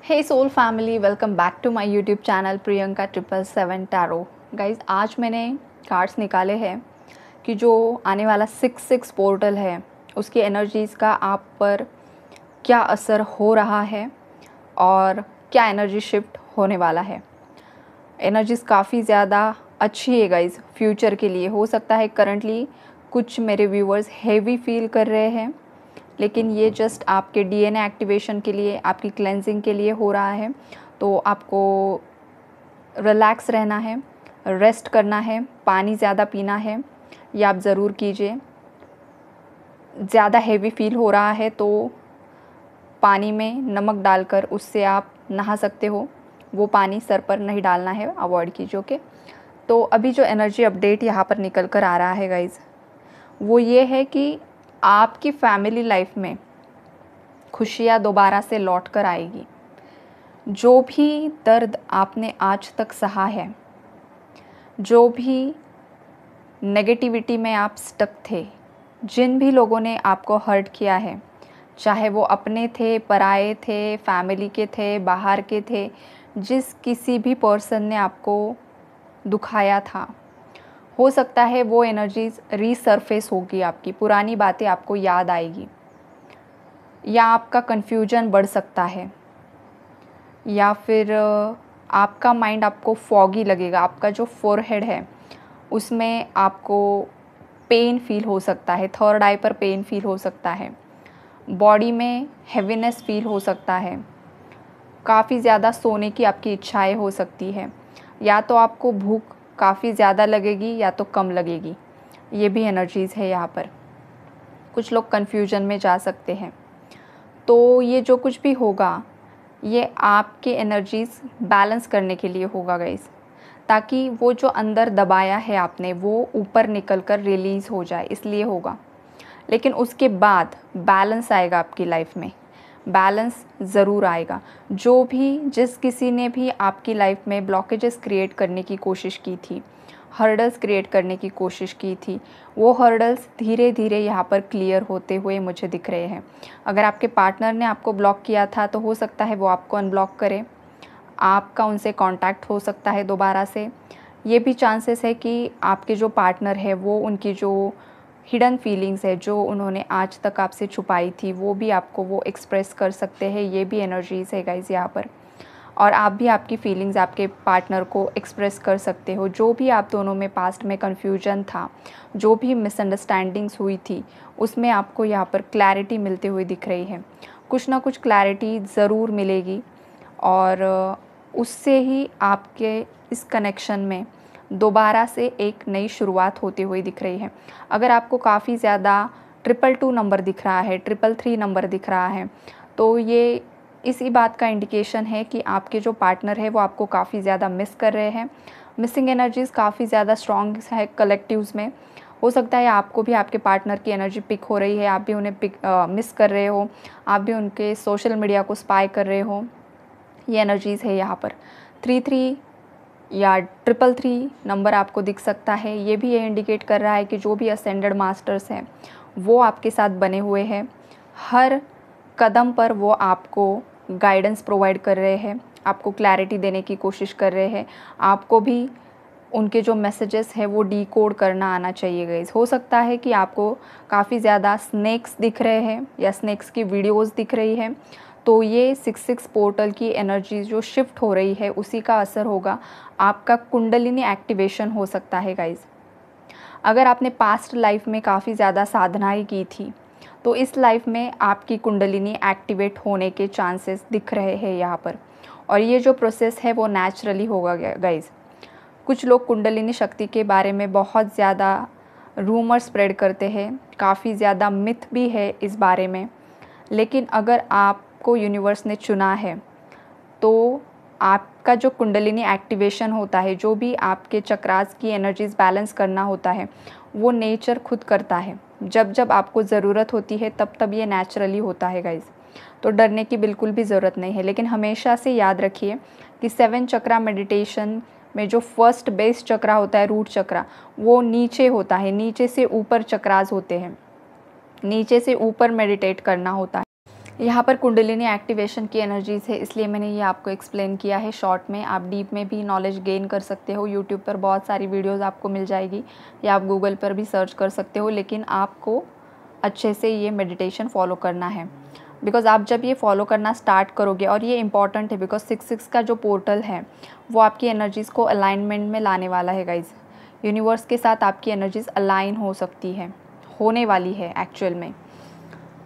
Hey soul family, welcome back to my YouTube channel Priyanka 777 tarot. Guys, आज मैंने cards निकाले हैं कि जो आने वाला 6-6 पोर्टल है उसकी एनर्जीज़ का आप पर क्या असर हो रहा है और क्या एनर्जी शिफ्ट होने वाला है। एनर्जीज़ काफ़ी ज़्यादा अच्छी है गाइज फ्यूचर के लिए। हो सकता है करंटली कुछ मेरे व्यूअर्स हेवी फील कर रहे हैं, लेकिन ये जस्ट आपके डीएनए एक्टिवेशन के लिए, आपकी क्लेंजिंग के लिए हो रहा है। तो आपको रिलैक्स रहना है, रेस्ट करना है, पानी ज़्यादा पीना है, ये आप ज़रूर कीजिए। ज़्यादा हेवी फील हो रहा है तो पानी में नमक डालकर उससे आप नहा सकते हो। वो पानी सर पर नहीं डालना है, अवॉइड कीजिए। ओके, तो अभी जो एनर्जी अपडेट यहाँ पर निकल कर आ रहा है गाइज़, वो ये है कि आपकी फैमिली लाइफ में खुशियाँ दोबारा से लौट कर आएगी। जो भी दर्द आपने आज तक सहा है, जो भी नेगेटिविटी में आप स्टक थे, जिन भी लोगों ने आपको हर्ट किया है, चाहे वो अपने थे, पराए थे, फैमिली के थे, बाहर के थे, जिस किसी भी पर्सन ने आपको दुखाया था, हो सकता है वो एनर्जीज़ रीसरफेस होगी। आपकी पुरानी बातें आपको याद आएगी, या आपका कन्फ्यूजन बढ़ सकता है, या फिर आपका माइंड आपको फॉगी लगेगा। आपका जो फोरहेड है उसमें आपको पेन फील हो सकता है, थर्ड आई पर पेन फील हो सकता है, बॉडी में हेवीनेस फील हो सकता है, काफ़ी ज़्यादा सोने की आपकी इच्छाएं हो सकती है, या तो आपको भूख काफ़ी ज़्यादा लगेगी या तो कम लगेगी। ये भी एनर्जीज़ है यहाँ पर। कुछ लोग कन्फ्यूजन में जा सकते हैं। तो ये जो कुछ भी होगा, ये आपके एनर्जीज़ बैलेंस करने के लिए होगा गाइस, ताकि वो जो अंदर दबाया है आपने वो ऊपर निकल कर रिलीज़ हो जाए, इसलिए होगा। लेकिन उसके बाद बैलेंस आएगा आपकी लाइफ में, बैलेंस ज़रूर आएगा। जो भी जिस किसी ने भी आपकी लाइफ में ब्लॉकेजेस क्रिएट करने की कोशिश की थी, हर्डल्स क्रिएट करने की कोशिश की थी, वो हर्डल्स धीरे धीरे यहाँ पर क्लियर होते हुए मुझे दिख रहे हैं। अगर आपके पार्टनर ने आपको ब्लॉक किया था तो हो सकता है वो आपको अनब्लॉक करे, आपका उनसे कांटेक्ट हो सकता है दोबारा से। ये भी चांसेस है कि आपके जो पार्टनर है वो उनकी जो हिडन फीलिंग्स है, जो उन्होंने आज तक आपसे छुपाई थी, वो भी आपको वो एक्सप्रेस कर सकते हैं। ये भी एनर्जीज़ है गाइज़ यहाँ पर। और आप भी आपकी फीलिंग्स आपके पार्टनर को एक्सप्रेस कर सकते हो। जो भी आप दोनों में पास्ट में कन्फ्यूजन था, जो भी मिसअंडरस्टैंडिंग्स हुई थी, उसमें आपको यहाँ पर क्लैरिटी मिलते हुए दिख रही है। कुछ ना कुछ क्लैरिटी ज़रूर मिलेगी और उससे ही आपके इस कनेक्शन में दोबारा से एक नई शुरुआत होती हुई दिख रही है। अगर आपको काफ़ी ज़्यादा 222 नंबर दिख रहा है, 333 नंबर दिख रहा है, तो ये इसी बात का इंडिकेशन है कि आपके जो पार्टनर है वो आपको काफ़ी ज़्यादा मिस कर रहे हैं। मिसिंग एनर्जीज़ काफ़ी ज़्यादा स्ट्रॉन्ग है कलेक्टिव्स में। हो सकता है आपको भी आपके पार्टनर की एनर्जी पिक हो रही है, आप भी उन्हें मिस कर रहे हो, आप भी उनके सोशल मीडिया को स्पाई कर रहे हो। ये एनर्जीज़ है यहाँ पर। 33 या 333 नंबर आपको दिख सकता है। ये भी ये इंडिकेट कर रहा है कि जो भी असेंडेड मास्टर्स हैं वो आपके साथ बने हुए हैं। हर कदम पर वो आपको गाइडेंस प्रोवाइड कर रहे हैं, आपको क्लैरिटी देने की कोशिश कर रहे हैं। आपको भी उनके जो मैसेजेस है वो डीकोड करना आना चाहिए गाइस। हो सकता है कि आपको काफ़ी ज़्यादा स्नेक्स दिख रहे हैं या स्नेक्स की वीडियोस दिख रही है, तो ये 6-6 पोर्टल की एनर्जी जो शिफ्ट हो रही है उसी का असर होगा। आपका कुंडलिनी एक्टिवेशन हो सकता है गाइस। अगर आपने पास्ट लाइफ में काफ़ी ज़्यादा साधनाएं की थी, तो इस लाइफ में आपकी कुंडलिनी एक्टिवेट होने के चांसेस दिख रहे हैं यहाँ पर। और ये जो प्रोसेस है वो नेचुरली होगा गाइस। कुछ लोग कुंडलिनी शक्ति के बारे में बहुत ज़्यादा रूमर स्प्रेड करते हैं, काफ़ी ज़्यादा मिथ भी है इस बारे में। लेकिन अगर आपको यूनिवर्स ने चुना है तो आपका जो कुंडलिनी एक्टिवेशन होता है, जो भी आपके चक्रास की एनर्जीज बैलेंस करना होता है, वो नेचर खुद करता है। जब जब आपको ज़रूरत होती है तब तब ये नेचुरली होता है गाइज़। तो डरने की बिल्कुल भी ज़रूरत नहीं है। लेकिन हमेशा से याद रखिए कि 7 चक्रा मेडिटेशन में जो फर्स्ट बेस चक्रा होता है, रूट चक्रा, वो नीचे होता है। नीचे से ऊपर चक्रास होते हैं, नीचे से ऊपर मेडिटेट करना होता है। यहाँ पर कुंडलिनी एक्टिवेशन की एनर्जीज़ है, इसलिए मैंने ये आपको एक्सप्लेन किया है शॉर्ट में। आप डीप में भी नॉलेज गेन कर सकते हो। यूट्यूब पर बहुत सारी वीडियोस आपको मिल जाएगी या आप गूगल पर भी सर्च कर सकते हो, लेकिन आपको अच्छे से ये मेडिटेशन फॉलो करना है। बिकॉज़ आप जब ये फॉलो करना स्टार्ट करोगे, और ये इंपॉर्टेंट है बिकॉज 6-6 का जो पोर्टल है वो आपकी एनर्जीज़ को अलाइनमेंट में लाने वाला है गाइज़। यूनिवर्स के साथ आपकी एनर्जीज़ अलाइन हो सकती है, होने वाली है एक्चुअल में।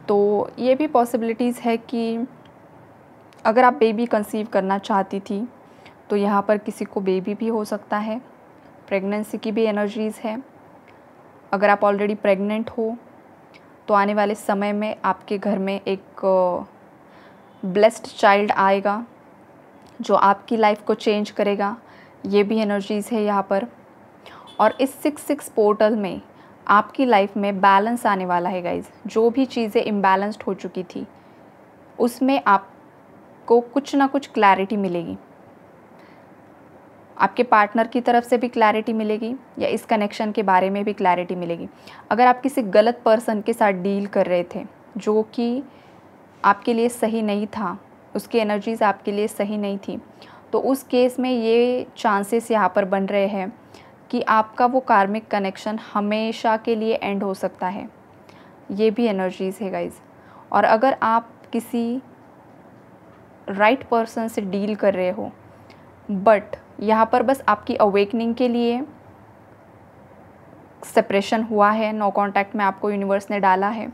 तो ये भी पॉसिबिलिटीज़ है कि अगर आप बेबी कंसीव करना चाहती थी तो यहाँ पर किसी को बेबी भी हो सकता है। प्रेगनेंसी की भी एनर्जीज़ है। अगर आप ऑलरेडी प्रेग्नेंट हो तो आने वाले समय में आपके घर में एक ब्लेस्ड चाइल्ड आएगा जो आपकी लाइफ को चेंज करेगा। ये भी एनर्जीज़ है यहाँ पर। और इस 6-6 पोर्टल में आपकी लाइफ में बैलेंस आने वाला है गाइज़। जो भी चीज़ें इम्बैलेंस्ड हो चुकी थी उसमें आपको कुछ ना कुछ क्लैरिटी मिलेगी। आपके पार्टनर की तरफ से भी क्लैरिटी मिलेगी या इस कनेक्शन के बारे में भी क्लैरिटी मिलेगी। अगर आप किसी गलत पर्सन के साथ डील कर रहे थे जो कि आपके लिए सही नहीं था, उसकी एनर्जीज़ आपके लिए सही नहीं थी, तो उस केस में ये चांसेस यहाँ पर बन रहे हैं कि आपका वो कार्मिक कनेक्शन हमेशा के लिए एंड हो सकता है। ये भी एनर्जीज़ है गाइज़। और अगर आप किसी राइट पर्सन से डील कर रहे हो बट यहाँ पर बस आपकी अवेकनिंग के लिए सेपरेशन हुआ है, नो कांटेक्ट में आपको यूनिवर्स ने डाला है,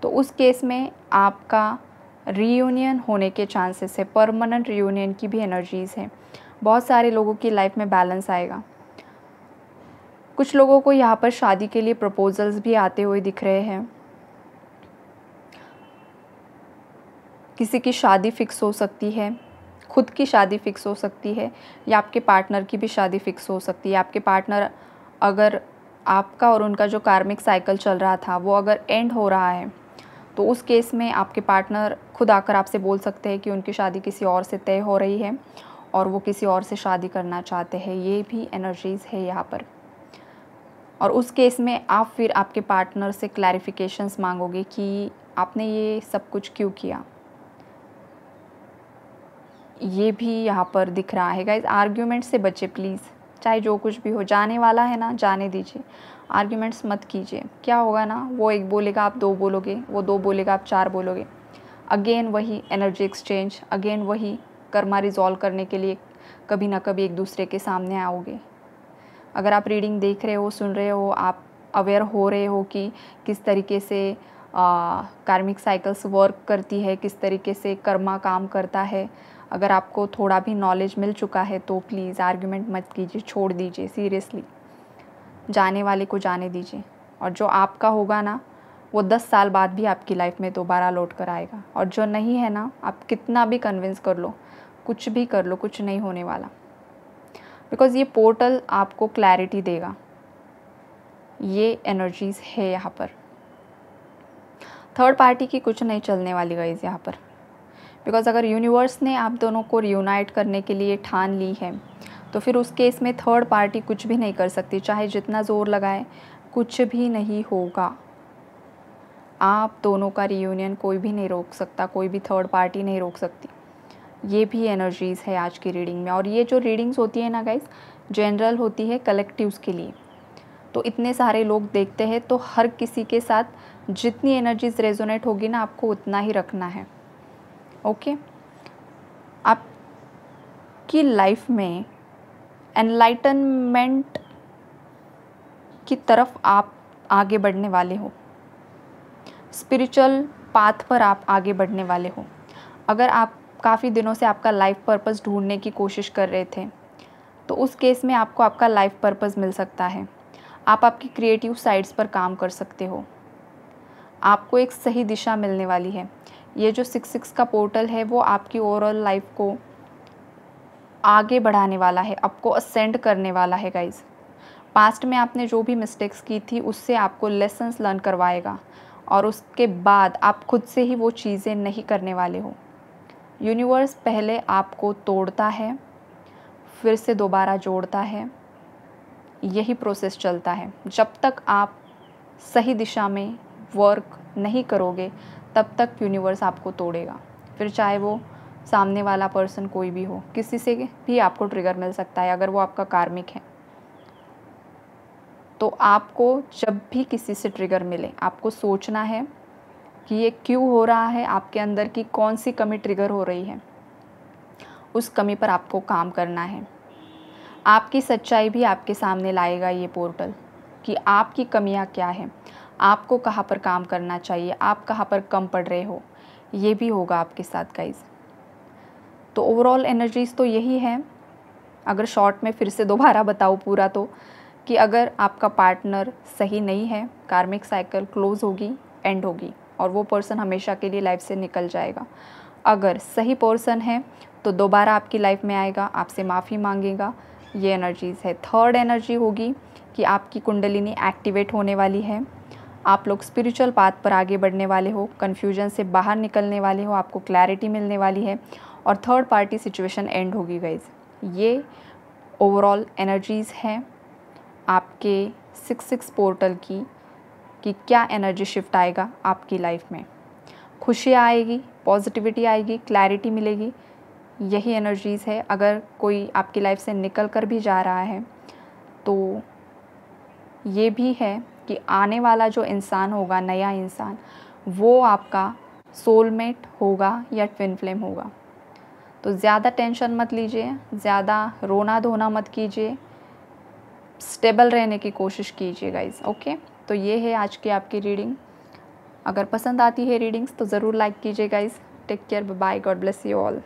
तो उस केस में आपका रीयूनियन होने के चांसेस है। परमानेंट रीयूनियन की भी एनर्जीज़ है। बहुत सारे लोगों की लाइफ में बैलेंस आएगा। कुछ लोगों को यहाँ पर शादी के लिए प्रपोजल्स भी आते हुए दिख रहे हैं। किसी की शादी फ़िक्स हो सकती है, खुद की शादी फ़िक्स हो सकती है या आपके पार्टनर की भी शादी फ़िक्स हो सकती है। आपके पार्टनर, अगर आपका और उनका जो कार्मिक साइकिल चल रहा था वो अगर एंड हो रहा है तो उस केस में आपके पार्टनर खुद आकर आपसे बोल सकते हैं कि उनकी शादी किसी और से तय हो रही है और वो किसी और से शादी करना चाहते हैं। ये भी एनर्जीज़ है यहाँ पर। और उस केस में आप फिर आपके पार्टनर से क्लैरिफिकेशंस मांगोगे कि आपने ये सब कुछ क्यों किया। ये भी यहाँ पर दिख रहा है गाइज। आर्ग्यूमेंट से बचे प्लीज़, चाहे जो कुछ भी हो, जाने वाला है ना, जाने दीजिए। आर्ग्यूमेंट्स मत कीजिए। क्या होगा ना, वो एक बोलेगा आप दो बोलोगे, वो दो बोलेगा आप चार बोलोगे। अगेन वही एनर्जी एक्सचेंज, अगेन वही कर्मा रिजॉल्व करने के लिए कभी ना कभी एक दूसरे के सामने आओगे। अगर आप रीडिंग देख रहे हो, सुन रहे हो, आप अवेयर हो रहे हो कि किस तरीके से कार्मिक साइकिल्स वर्क करती है, किस तरीके से कर्मा काम करता है, अगर आपको थोड़ा भी नॉलेज मिल चुका है तो प्लीज़ आर्ग्यूमेंट मत कीजिए, छोड़ दीजिए। सीरियसली जाने वाले को जाने दीजिए। और जो आपका होगा ना वो 10 साल बाद भी आपकी लाइफ में दोबारा लौट कर आएगा। और जो नहीं है ना, आप कितना भी कन्विंस कर लो, कुछ भी कर लो, कुछ नहीं होने वाला। बिकॉज़ ये पोर्टल आपको क्लैरिटी देगा। ये एनर्जीज़ है यहाँ पर। थर्ड पार्टी की कुछ नहीं चलने वाली गाइज़ यहाँ पर। बिकॉज़ अगर यूनिवर्स ने आप दोनों को रियूनाइट करने के लिए ठान ली है तो फिर उस केस में थर्ड पार्टी कुछ भी नहीं कर सकती। चाहे जितना ज़ोर लगाए, कुछ भी नहीं होगा। आप दोनों का रियूनियन कोई भी नहीं रोक सकता, कोई भी थर्ड पार्टी नहीं रोक सकती। ये भी एनर्जीज़ है आज की रीडिंग में। और ये जो रीडिंग्स होती है ना गाइस, जनरल होती है कलेक्टिव्स के लिए। तो इतने सारे लोग देखते हैं तो हर किसी के साथ जितनी एनर्जीज रेजोनेट होगी ना, आपको उतना ही रखना है। ओके, आपकी लाइफ में एनलाइटनमेंट की तरफ आप आगे बढ़ने वाले हो। स्पिरिचुअल पाथ पर आप आगे बढ़ने वाले हो। अगर आप काफ़ी दिनों से आपका लाइफ पर्पस ढूंढने की कोशिश कर रहे थे तो उस केस में आपको आपका लाइफ पर्पस मिल सकता है। आप आपकी क्रिएटिव साइड्स पर काम कर सकते हो। आपको एक सही दिशा मिलने वाली है। ये जो 6-6 का पोर्टल है वो आपकी ओवरऑल लाइफ को आगे बढ़ाने वाला है, आपको असेंड करने वाला है गाइज। पास्ट में आपने जो भी मिस्टेक्स की थी उससे आपको लेसन्स लर्न करवाएगा और उसके बाद आप खुद से ही वो चीज़ें नहीं करने वाले हो। यूनिवर्स पहले आपको तोड़ता है, फिर से दोबारा जोड़ता है। यही प्रोसेस चलता है। जब तक आप सही दिशा में वर्क नहीं करोगे तब तक यूनिवर्स आपको तोड़ेगा। फिर चाहे वो सामने वाला पर्सन कोई भी हो, किसी से भी आपको ट्रिगर मिल सकता है अगर वो आपका कार्मिक है। तो आपको जब भी किसी से ट्रिगर मिले, आपको सोचना है कि ये क्यों हो रहा है, आपके अंदर की कौन सी कमी ट्रिगर हो रही है, उस कमी पर आपको काम करना है। आपकी सच्चाई भी आपके सामने लाएगा ये पोर्टल कि आपकी कमियां क्या हैं, आपको कहाँ पर काम करना चाहिए, आप कहाँ पर कम पड़ रहे हो, ये भी होगा आपके साथ गाइज़। तो ओवरऑल एनर्जीज़ तो यही है। अगर शॉर्ट में फिर से दोबारा बताऊँ पूरा तो, कि अगर आपका पार्टनर सही नहीं है, कार्मिक साइकिल क्लोज़ होगी, एंड होगी और वो पर्सन हमेशा के लिए लाइफ से निकल जाएगा। अगर सही पर्सन है तो दोबारा आपकी लाइफ में आएगा, आपसे माफ़ी मांगेगा। ये एनर्जीज़ है। थर्ड एनर्जी होगी कि आपकी कुंडलिनी एक्टिवेट होने वाली है, आप लोग स्पिरिचुअल पाथ पर आगे बढ़ने वाले हो, कन्फ्यूजन से बाहर निकलने वाले हो, आपको क्लैरिटी मिलने वाली है और थर्ड पार्टी सिचुएशन एंड होगी गाइज। ये ओवरऑल एनर्जीज़ हैं आपके 6-6 पोर्टल की, कि क्या एनर्जी शिफ्ट आएगा आपकी लाइफ में। खुशियाँ आएगी, पॉजिटिविटी आएगी, क्लैरिटी मिलेगी, यही एनर्जीज़ है। अगर कोई आपकी लाइफ से निकल कर भी जा रहा है तो ये भी है कि आने वाला जो इंसान होगा, नया इंसान, वो आपका सोलमेट होगा या ट्विन फ्लेम होगा। तो ज़्यादा टेंशन मत लीजिए, ज़्यादा रोना धोना मत कीजिए, स्टेबल रहने की कोशिश कीजिए गाइज़। ओके, तो ये है आज की आपकी रीडिंग। अगर पसंद आती है रीडिंग्स तो ज़रूर लाइक कीजिए guys. Take care, bye, God bless you all.